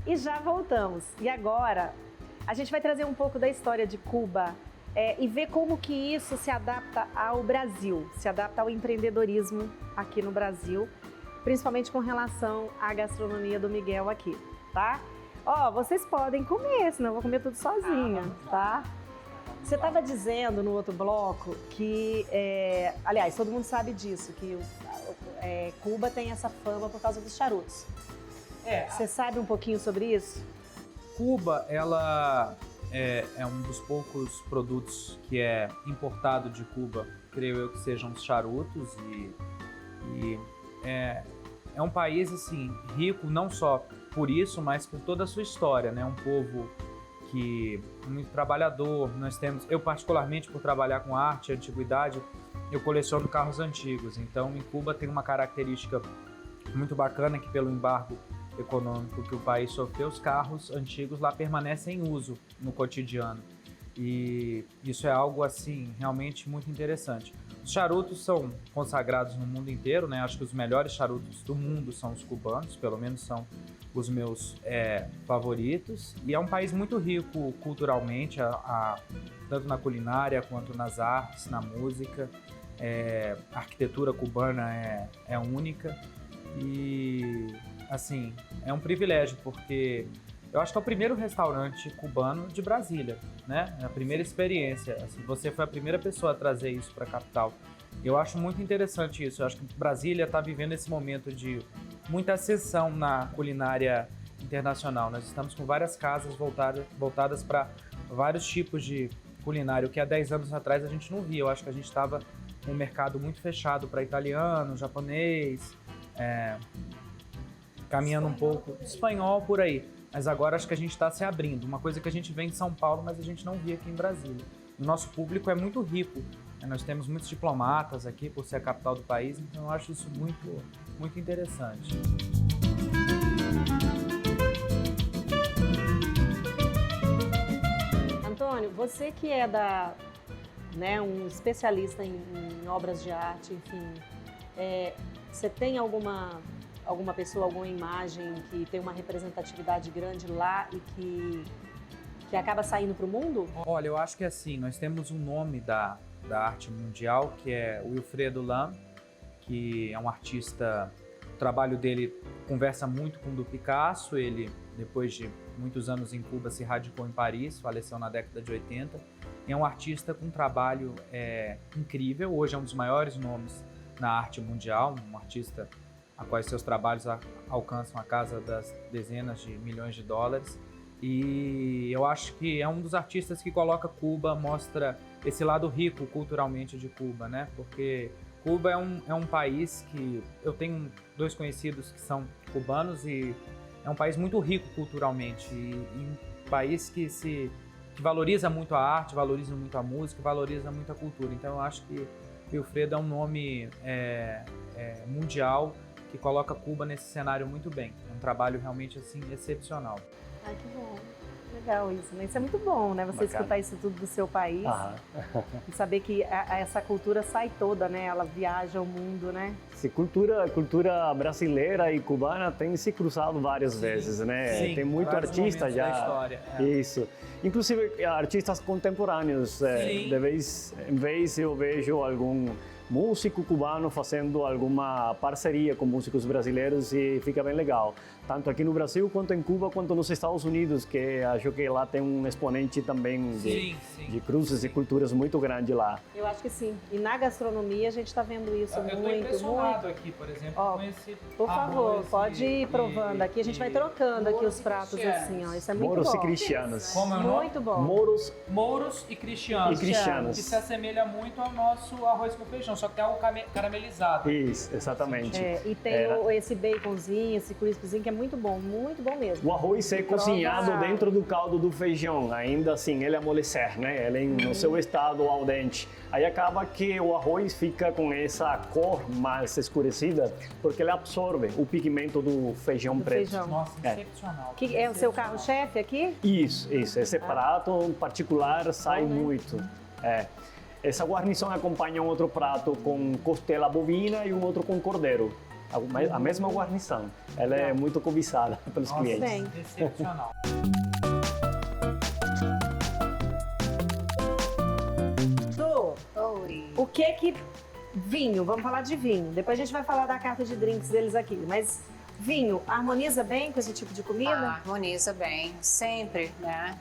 E já voltamos. E agora a gente vai trazer um pouco da história de Cuba e ver como que isso se adapta ao Brasil, se adapta ao empreendedorismo aqui no Brasil, principalmente com relação à gastronomia do Miguel aqui, tá? Ó, vocês podem comer, senão eu vou comer tudo sozinha, tá? Você estava dizendo no outro bloco que, aliás, todo mundo sabe disso, que Cuba tem essa fama por causa dos charutos. Você sabe um pouquinho sobre isso? Cuba, ela é um dos poucos produtos que é importado de Cuba, creio eu que sejam os charutos, e é um país assim rico não só por isso, mas por toda a sua história, né? Um povo que é muito trabalhador. Eu particularmente, por trabalhar com arte e antiguidade, eu coleciono carros antigos. Então, em Cuba tem uma característica muito bacana que, pelo embargo econômico que o país sofreu, os carros antigos lá permanecem em uso no cotidiano. E isso é algo assim realmente muito interessante. Os charutos são consagrados no mundo inteiro, né? Acho que os melhores charutos do mundo são os cubanos, pelo menos são os meus favoritos. E é um país muito rico culturalmente, tanto na culinária quanto nas artes, na música. A arquitetura cubana é única e, assim, é um privilégio, porque eu acho que é o primeiro restaurante cubano de Brasília, né? É a primeira experiência. Assim, você foi a primeira pessoa a trazer isso para a capital. Eu acho muito interessante isso. Eu acho que Brasília está vivendo esse momento de muita ascensão na culinária internacional. Nós estamos com várias casas voltadas para vários tipos de culinária, o que há 10 anos atrás a gente não via. Eu acho que a gente estava com um mercado muito fechado para italiano, japonês, caminhando um pouco espanhol por aí. Mas agora acho que a gente está se abrindo. Uma coisa que a gente vê em São Paulo, mas a gente não via aqui em Brasília. O nosso público é muito rico. Nós temos muitos diplomatas aqui, por ser a capital do país, então eu acho isso muito, muito interessante. Antônio, você que é um especialista em obras de arte, enfim, você tem alguma pessoa, alguma imagem que tem uma representatividade grande lá e que acaba saindo para o mundo? Olha, eu acho que assim, nós temos um nome da arte mundial, que é Wilfredo Lamm, que é um artista, o trabalho dele conversa muito com o do Picasso. Ele, depois de muitos anos em Cuba, se radicou em Paris, faleceu na década de 80. É um artista com um trabalho incrível, hoje é um dos maiores nomes na arte mundial, um artista a qual seus trabalhos alcançam a casa das dezenas de milhões de dólares. E eu acho que é um dos artistas que coloca Cuba, mostra esse lado rico culturalmente de Cuba, né? Porque Cuba é um país que eu tenho 2 conhecidos que são cubanos e é um país muito rico culturalmente e um país que valoriza muito a arte, valoriza muito a música, valoriza muito a cultura. Então eu acho que Wilfredo é um nome mundial que coloca Cuba nesse cenário muito bem. É um trabalho realmente assim excepcional. Ai, que bom. Legal isso, né? Isso é muito bom, né? Você escutar isso tudo do seu país e saber que essa cultura sai toda, né? Ela viaja o mundo, né? Sim, cultura brasileira e cubana tem se cruzado várias vezes, né? Sim, tem muito artista já. Da história, Isso. Inclusive artistas contemporâneos. De vez em vez eu vejo algum músico cubano fazendo alguma parceria com músicos brasileiros e fica bem legal. Tanto aqui no Brasil, quanto em Cuba, quanto nos Estados Unidos, que acho que lá tem um exponente também de cruzes e culturas muito grande lá. Eu acho que sim. E na gastronomia a gente está vendo isso muito. Eu estou impressionado aqui, por exemplo, com esse por favor, pode ir provando aqui. A gente vai trocando aqui os pratos assim, ó. Isso é muito Mouros bom. E cristianos. Como é o nome? Muito bom. Mouros e cristianos. Que se assemelha muito ao nosso arroz com feijão, só que é algo caramelizado. Isso, exatamente. E tem esse baconzinho, esse crispzinho, que é muito bom mesmo. O arroz é cozinhado dentro do caldo do feijão, ainda assim ele amolecer, né? Ele no seu estado al dente. Aí acaba que o arroz fica com essa cor mais escurecida, porque ele absorve o pigmento do feijão preto. Nossa, excepcional. Que é o seu carro-chefe aqui? Isso. Esse prato em particular sai muito. Essa guarnição acompanha um outro prato com costela bovina e um outro com cordeiro. A mesma guarnição. Ela é muito cobiçada pelos clientes. Bem. Excepcional. O que vinho, vamos falar de vinho. Depois a gente vai falar da carta de drinks deles aqui. Mas vinho harmoniza bem com esse tipo de comida? Harmoniza bem, sempre, né?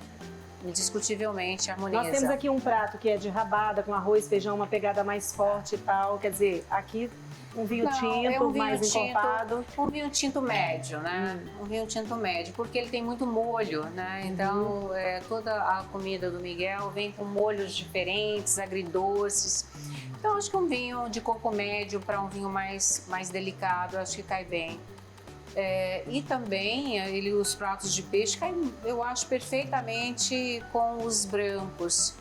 Indiscutivelmente harmoniza. Nós temos aqui um prato que é de rabada, com arroz, feijão, uma pegada mais forte e tal. Quer dizer, aqui um vinho tinto, mais encorpado. Um vinho tinto médio, né? Um vinho tinto médio, porque ele tem muito molho, né? Então, toda a comida do Miguel vem com molhos diferentes, agridoces. Então, acho que um vinho de corpo médio para um vinho mais delicado, acho que cai bem. E também os pratos de peixe caem, eu acho, perfeitamente com os brancos.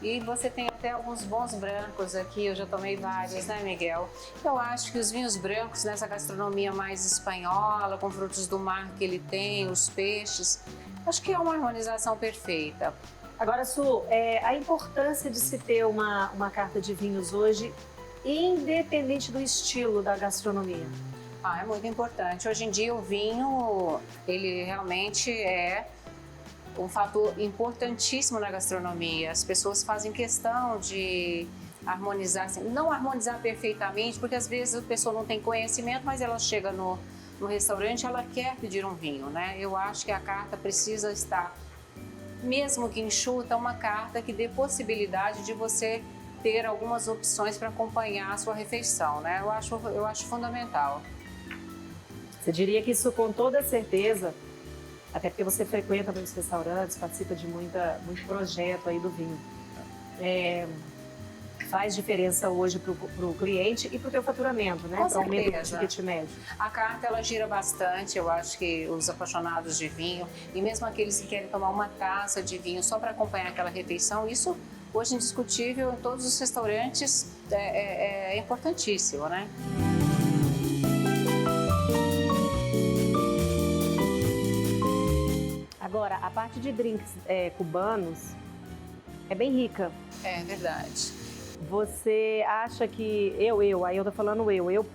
E você tem até alguns bons brancos aqui, eu já tomei vários, né, Miguel? Eu acho que os vinhos brancos, nessa gastronomia mais espanhola, com frutos do mar que ele tem, os peixes, acho que é uma harmonização perfeita. Agora, Su, a importância de se ter uma carta de vinhos hoje, independente do estilo da gastronomia. É muito importante. Hoje em dia o vinho, ele realmente é um fator importantíssimo na gastronomia. As pessoas fazem questão de harmonizar, assim, não harmonizar perfeitamente, porque às vezes a pessoa não tem conhecimento, mas ela chega no restaurante, ela quer pedir um vinho, né? Eu acho que a carta precisa estar, mesmo que enxuta, uma carta que dê possibilidade de você ter algumas opções para acompanhar a sua refeição, né? Eu acho fundamental. Você diria que isso com toda certeza, até porque você frequenta muitos restaurantes, participa de muito projeto aí do vinho, faz diferença hoje para o cliente e para o teu faturamento, né? Para o aumento do ticket médio. A carta, ela gira bastante, eu acho que os apaixonados de vinho e mesmo aqueles que querem tomar uma taça de vinho só para acompanhar aquela refeição, isso hoje indiscutível em todos os restaurantes é importantíssimo, né? Agora, a parte de drinks cubanos é bem rica. É verdade. Você acha que... aí eu tô falando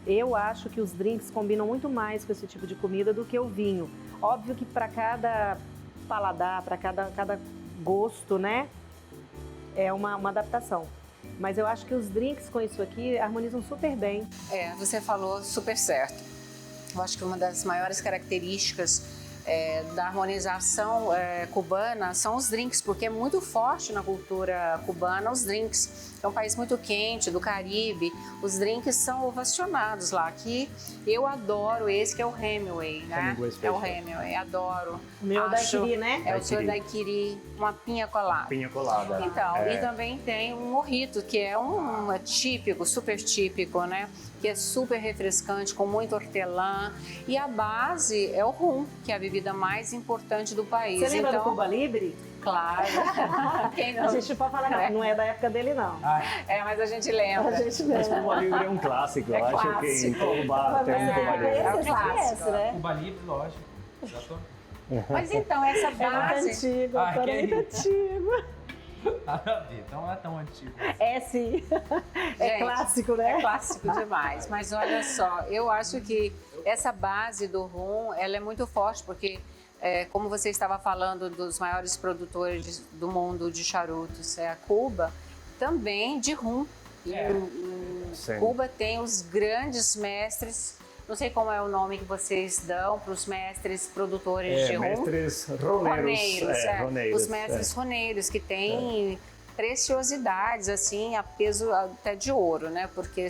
eu acho que os drinks combinam muito mais com esse tipo de comida do que o vinho. Óbvio que para cada paladar, para cada gosto, né, é uma adaptação. Mas eu acho que os drinks com isso aqui harmonizam super bem. Você falou super certo. Eu acho que uma das maiores características da harmonização cubana são os drinks, porque é muito forte na cultura cubana os drinks. É um país muito quente, do Caribe, os drinks são ovacionados lá. Aqui eu adoro esse que é o Hemingway, né? É o Hemingway, adoro. O meu daiquiri, né? É o seu daiquiri, uma pinha colada. Pinha colada. Então, e também tem um mojito, que é um típico, super típico, né? Que é super refrescante, com muito hortelã. E a base é o rum, que é a bebida mais importante do país. Você lembra do Cuba Libre? Claro. Quem não? A gente pode falar que não é da época dele, não. Mas a gente lembra. Mas Cuba Libre é um clássico. Eu acho que em todo bar tem um Cuba Libre. É um clássico, né? Cuba Libre, lógico. Já tô... Mas então, essa É base... muito antigo, é muito antigo. Nada a ver, então não é tão antigo. É sim, é clássico, né? É clássico demais, mas olha só, eu acho que essa base do rum, ela é muito forte, porque como você estava falando dos maiores produtores do mundo de charutos, é a Cuba, também de rum. Cuba tem os grandes mestres, não sei como é o nome que vocês dão para os mestres produtores de rum. Mestres roneiros. Os mestres roneiros, que têm preciosidades, assim, a peso até de ouro, né? Porque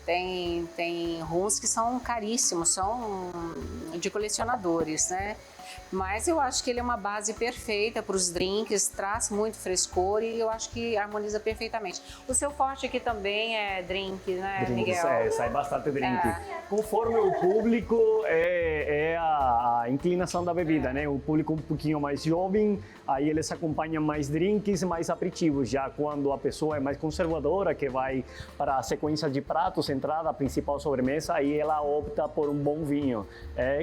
tem rums que são caríssimos, são de colecionadores, né? Mas eu acho que ele é uma base perfeita para os drinks, traz muito frescor e eu acho que harmoniza perfeitamente. O seu forte aqui também é drink, né, Miguel? Sai bastante drink. Conforme o público é a inclinação da bebida, né? O público um pouquinho mais jovem, aí eles acompanham mais drinks, mais aperitivos. Já quando a pessoa é mais conservadora, que vai para a sequência de pratos, entrada, principal, sobremesa, aí ela opta por um bom vinho.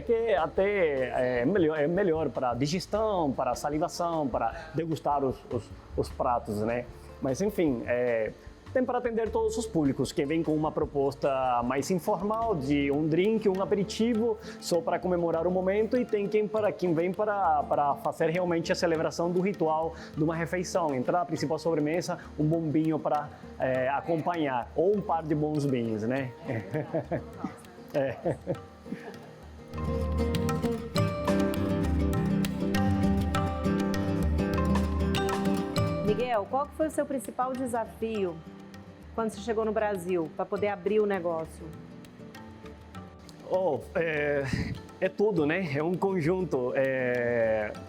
Que até é melhor para digestão, para salivação, para degustar os pratos, né? Mas enfim, tem para atender todos os públicos, que vem com uma proposta mais informal de um drink, um aperitivo, só para comemorar o momento, e tem quem vem para fazer realmente a celebração do ritual de uma refeição, entrada, principal, sobremesa, um bom vinho para acompanhar, ou um par de bons vinhos, né? Miguel, qual foi o seu principal desafio quando você chegou no Brasil para poder abrir o negócio? É tudo, né? É um conjunto.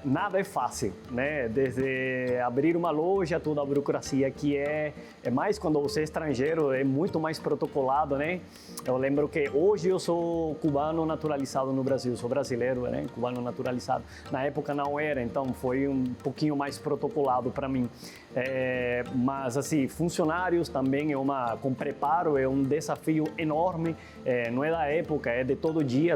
Nada é fácil, né? Desde abrir uma loja, toda a burocracia que é mais quando você é estrangeiro, é muito mais protocolado, né? Eu lembro que hoje eu sou cubano naturalizado no Brasil, sou brasileiro, né? Cubano naturalizado. Na época não era, então foi um pouquinho mais protocolado para mim. Mas assim, funcionários também com preparo é um desafio enorme. Não é da época, é de todo dia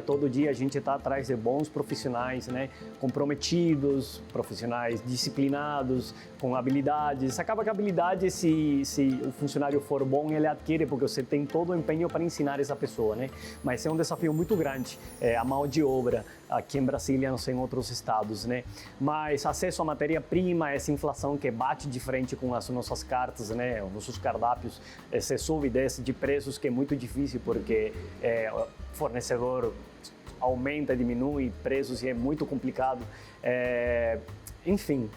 a gente está está atrás de bons profissionais, né? Comprometidos, profissionais disciplinados, com habilidades. Acaba que a habilidade, se o funcionário for bom, ele adquire, porque você tem todo o empenho para ensinar essa pessoa, né? Mas é um desafio muito grande, a mão de obra, aqui em Brasília, não sei em outros estados, né? Mas acesso à matéria-prima, essa inflação que bate de frente com as nossas cartas, né? Os nossos cardápios, essa subidez de preços que é muito difícil, porque o fornecedor aumenta, diminui preços e é muito complicado. Enfim,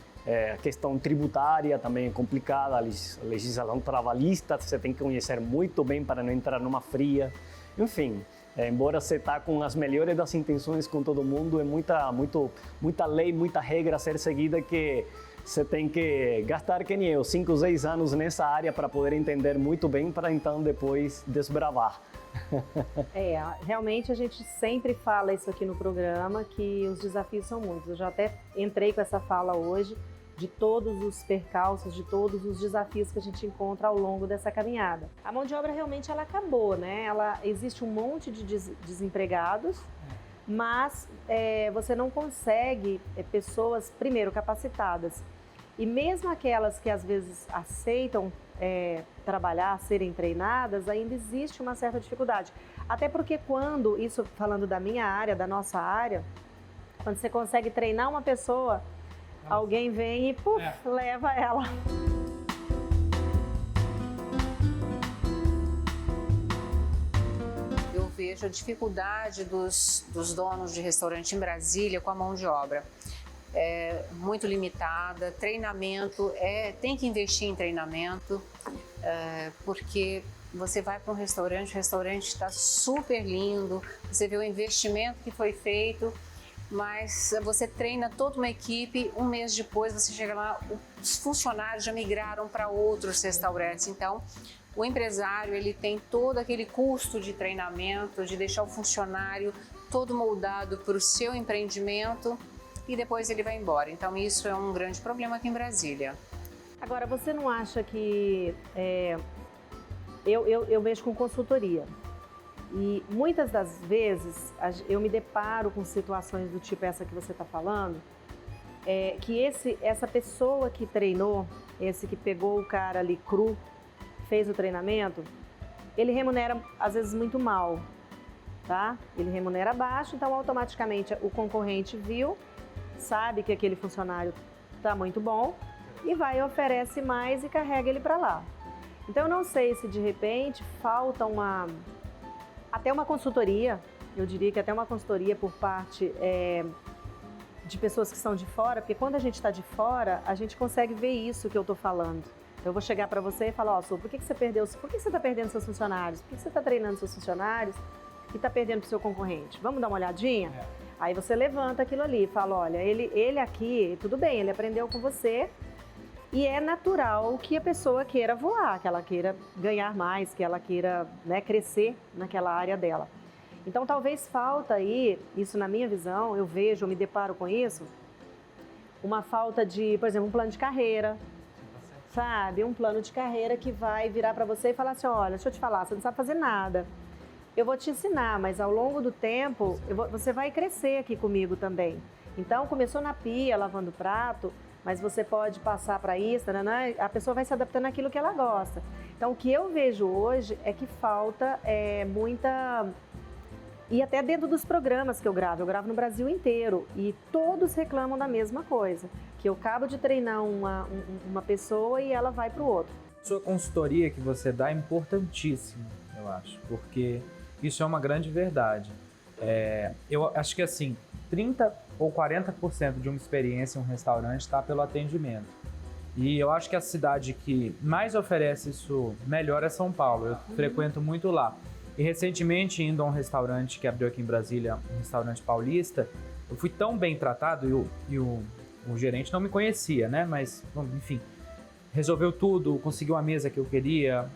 a questão tributária também é complicada, a legislação trabalhista você tem que conhecer muito bem para não entrar numa fria. Enfim, embora você está com as melhores das intenções com todo mundo, é muita lei, muita regra a ser seguida que você tem que gastar, que nem eu, 5, 6 anos nessa área para poder entender muito bem, para então depois desbravar. Realmente a gente sempre fala isso aqui no programa, que os desafios são muitos. Eu já até entrei com essa fala hoje, de todos os percalços, de todos os desafios que a gente encontra ao longo dessa caminhada. A mão de obra realmente ela acabou, né? Existe um monte de desempregados, mas você não consegue pessoas, primeiro, capacitadas. E mesmo aquelas que às vezes aceitam trabalhar, serem treinadas, ainda existe uma certa dificuldade. Até porque isso falando da minha área, da nossa área, quando você consegue treinar uma pessoa, alguém vem e leva ela. Eu vejo a dificuldade dos donos de restaurante em Brasília com a mão de obra. É muito limitada, treinamento, tem que investir em treinamento, porque você vai para um restaurante, o restaurante está super lindo, você vê o investimento que foi feito, mas você treina toda uma equipe, um mês depois você chega lá, os funcionários já migraram para outros restaurantes. Então, o empresário ele tem todo aquele custo de treinamento, de deixar o funcionário todo moldado para o seu empreendimento e depois ele vai embora. Então, isso é um grande problema aqui em Brasília. Agora, você não acha que... Eu mexo com consultoria. E muitas das vezes eu me deparo com situações do tipo essa que você está falando, que essa pessoa que treinou, esse que pegou o cara ali cru, fez o treinamento, ele remunera às vezes muito mal, tá? Ele remunera baixo, então automaticamente o concorrente viu, sabe que aquele funcionário está muito bom e vai e oferece mais e carrega ele para lá. Então eu não sei se de repente falta até uma consultoria, eu diria que até uma consultoria por parte de pessoas que estão de fora, porque quando a gente está de fora, a gente consegue ver isso que eu estou falando. Então, eu vou chegar para você e falar, Su, por que você está perdendo seus funcionários? Por que você está treinando seus funcionários e está perdendo para o seu concorrente? Vamos dar uma olhadinha? Aí você levanta aquilo ali e fala, olha, ele aqui, tudo bem, ele aprendeu com você, e é natural que a pessoa queira voar, que ela queira ganhar mais, que ela queira, né, crescer naquela área dela. Então, talvez falta aí, isso na minha visão, eu me deparo com isso, uma falta de, por exemplo, um plano de carreira, sabe? Um plano de carreira que vai virar para você e falar assim, olha, deixa eu te falar, você não sabe fazer nada. Eu vou te ensinar, mas ao longo do tempo, você vai crescer aqui comigo também. Então, começou na pia, lavando prato, mas você pode passar para isso, né? A pessoa vai se adaptando àquilo que ela gosta. Então, o que eu vejo hoje é que falta muita... E até dentro dos programas que eu gravo no Brasil inteiro, e todos reclamam da mesma coisa, que eu acabo de treinar uma pessoa e ela vai para o outro. Sua consultoria que você dá é importantíssima, eu acho, porque isso é uma grande verdade. Eu acho que assim, 30% ou 40% de uma experiência em um restaurante está pelo atendimento. E eu acho que a cidade que mais oferece isso melhor é São Paulo. Eu frequento muito lá. E recentemente, indo a um restaurante que abriu aqui em Brasília, um restaurante paulista, eu fui tão bem tratado e o gerente não me conhecia, né? Mas, enfim, resolveu tudo, conseguiu a mesa que eu queria,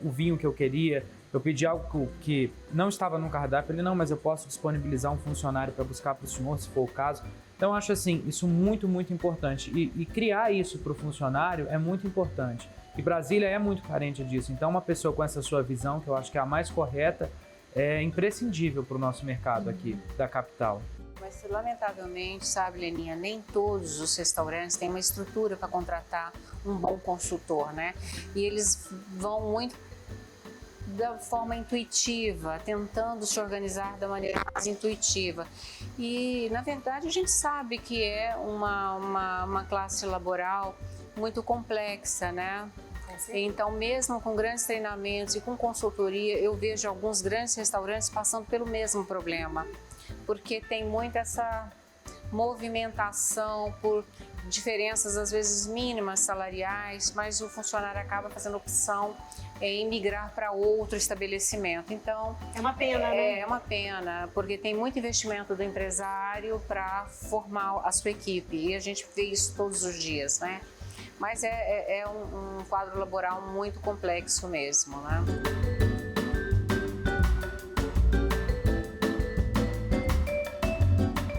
o vinho que eu queria. Eu pedi algo que não estava no cardápio, ele, não, mas eu posso disponibilizar um funcionário para buscar para o senhor, se for o caso. Então, eu acho assim, isso muito, muito importante. E criar isso para o funcionário é muito importante. E Brasília é muito carente disso. Então, uma pessoa com essa sua visão, que eu acho que é a mais correta, é imprescindível para o nosso mercado aqui da capital. Mas, lamentavelmente, sabe, Leninha, nem todos os restaurantes têm uma estrutura para contratar um bom consultor, né? E eles vão muito da forma intuitiva, tentando se organizar da maneira mais intuitiva. E, na verdade, a gente sabe que é uma classe laboral muito complexa, né? Então, mesmo com grandes treinamentos e com consultoria, eu vejo alguns grandes restaurantes passando pelo mesmo problema, porque tem muito essa movimentação por diferenças, às vezes mínimas salariais, mas o funcionário acaba fazendo opção em migrar para outro estabelecimento. Então, é uma pena, né? É uma pena, porque tem muito investimento do empresário para formar a sua equipe, e a gente vê isso todos os dias, né? Mas é um quadro laboral muito complexo mesmo, né?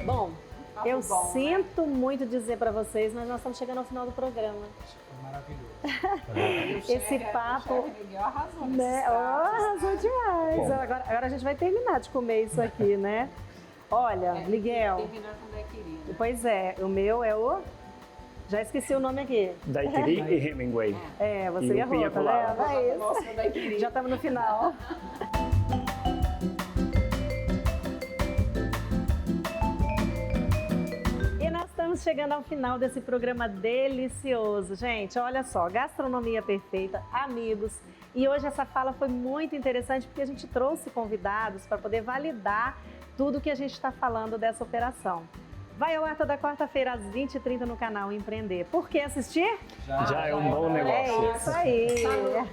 Bom, eu sinto muito dizer para vocês, mas nós estamos chegando ao final do programa. Maravilhoso. Esse papo, né? Arrasou demais. Agora a gente vai terminar de comer isso aqui, né? Olha, Miguel. Terminar com daiquiri. Pois é, o meu é o... Já esqueci o nome aqui. Daiquiri e Hemingway. É, você E o errou, Pina tá Colada. vendo? É isso. Já estamos no final. E nós estamos chegando ao final desse programa delicioso. Gente, olha só, gastronomia perfeita, amigos. E hoje essa fala foi muito interessante porque a gente trouxe convidados para poder validar tudo que a gente está falando dessa operação. Vai ao ar toda quarta-feira às 20h30 no canal Empreender. Por que assistir? Já é um bom negócio. É isso aí.